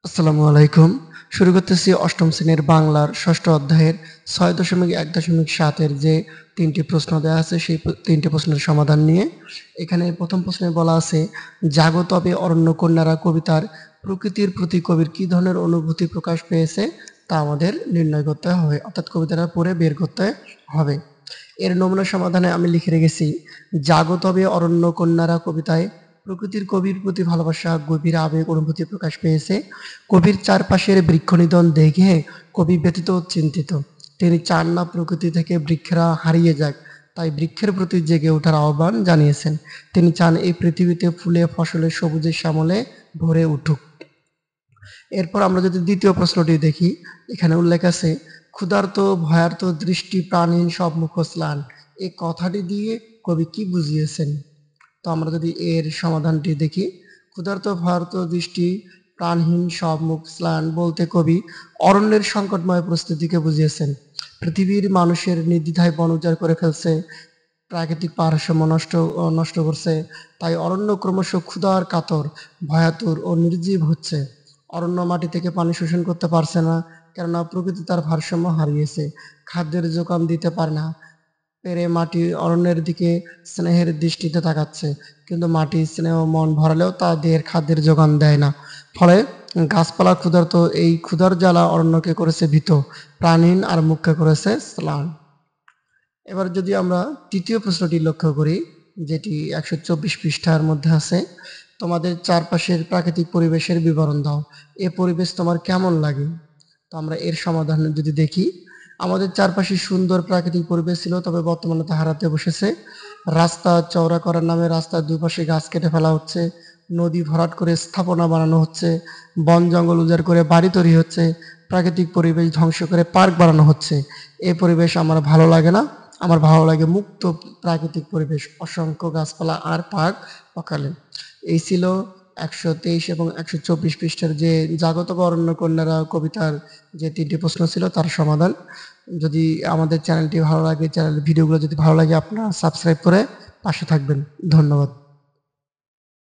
আসসালামু আলাইকুম। শুরু করতেছি অষ্টম শ্রেণীর বাংলার ষষ্ঠ অধ্যায়ের ৬.১.৭ এর যে ৩টি প্রশ্ন দেয়া আছে সেই ৩টি প্রশ্নের সমাধান নিয়ে। এখানে প্রথম প্রশ্নে বলা আছে, জাগো তবে অরণ্যকন্যারা কবিতার প্রকৃতির প্রতি কবির কী ধরনের অনুভূতি প্রকাশ পেয়েছে তা আমাদের নির্ণয় করতে হবে, অর্থাৎ কবিতাটা পড়ে বের করতে হবে। এর নমুনা সমাধানে আমি লিখে রেখেছি, জাগো তবে অরণ্যকন্যারা কবিতায় প্রকৃতির কবির প্রতি ভালোবাসা, গভীর আবেগ অনুভূতি প্রকাশ পেয়েছে। কবির চারপাশের বৃক্ষনিধন দেখে কবি ব্যথিত ও চিন্তিত। তিনি চান না প্রকৃতি থেকে বৃক্ষেরা হারিয়ে যাক, তাই বৃক্ষের প্রতি জেগে ওঠার আহ্বান জানিয়েছেন। তিনি চান এই পৃথিবীতে ফুলে ফসলে সবুজে শ্যামলে ভরে উঠুক। এরপর আমরা যদি দ্বিতীয় প্রশ্নটি দেখি, এখানে উল্লেখ আছে, ক্ষুধার্ত ভয়ার্ত দৃষ্টি প্রাণহীন সব মুখ ম্লান। এই কথাটি দিয়ে কবি কি বুঝিয়েছেন? তো আমরা যদি এর সমাধানটি দেখি, ক্ষুধার্ত ভয়ার্ত দৃষ্টি প্রাণহীন সব মুখ ম্লান বলতে কবি অরণ্যের সংকটময় পরিস্থিতিকে বুঝিয়েছেন। পৃথিবীর মানুষের নির্দ্বিধায় বন উজাড় করে ফেলছে, প্রাকৃতিক ভারসাম্য নষ্ট করছে, তাই অরণ্য ক্রমশ ক্ষুধার কাতর, ভয়াতুর ও নির্জীব হচ্ছে। অরণ্য মাটি থেকে পানি শোষণ করতে পারছে না, কেননা প্রকৃতি তার ভারসাম্য হারিয়েছে। খাদ্যের যোগান দিতে পারে না পেরে মাটি অরণ্যের দিকে স্নেহের দৃষ্টিতে তাকাচ্ছে, কিন্তু মাটি স্নেহ মন ভরালেও তা দেহের খাদ্যের যোগান দেয় না। ফলে গাছপালা ক্ষুধার্ত, এই ক্ষুধার জ্বালা অরণ্যকে করেছে ভীত, প্রাণহীন আর মুখকে করেছে ম্লান। এবার যদি আমরা তৃতীয় প্রশ্নটি লক্ষ্য করি, যেটি ১২৪ পৃষ্ঠার মধ্যে আছে, তোমাদের চারপাশের প্রাকৃতিক পরিবেশের বিবরণ দাও। এ পরিবেশ তোমার কেমন লাগে? তো আমরা এর সমাধান যদি দেখি, আমাদের চারপাশে সুন্দর প্রাকৃতিক পরিবেশ ছিল, তবে বর্তমানে তা হারাতে বসেছে। রাস্তা চওড়া করার নামে রাস্তার দুপাশে গাছ কেটে ফেলা হচ্ছে, নদী ভরাট করে স্থাপনা বানানো হচ্ছে, বন জঙ্গল উজাড় করে বাড়ি তৈরি হচ্ছে, প্রাকৃতিক পরিবেশ ধ্বংস করে পার্ক বানানো হচ্ছে। এই পরিবেশ আমার ভালো লাগে না। আমার ভালো লাগে মুক্ত প্রাকৃতিক পরিবেশ, অসংখ্য গাছপালা আর পার্ক অকালে। এই ছিল ১২৩ এবং ১২৪ পৃষ্ঠার যে জাগত অরণ্য কন্যারা কবিতার যে ৩টি প্রশ্ন ছিল তার সমাধান। যদি আমাদের চ্যানেলটি ভালো লাগে, চ্যানেলের ভিডিওগুলো যদি ভালো লাগে, আপনারা সাবস্ক্রাইব করে পাশে থাকবেন। ধন্যবাদ।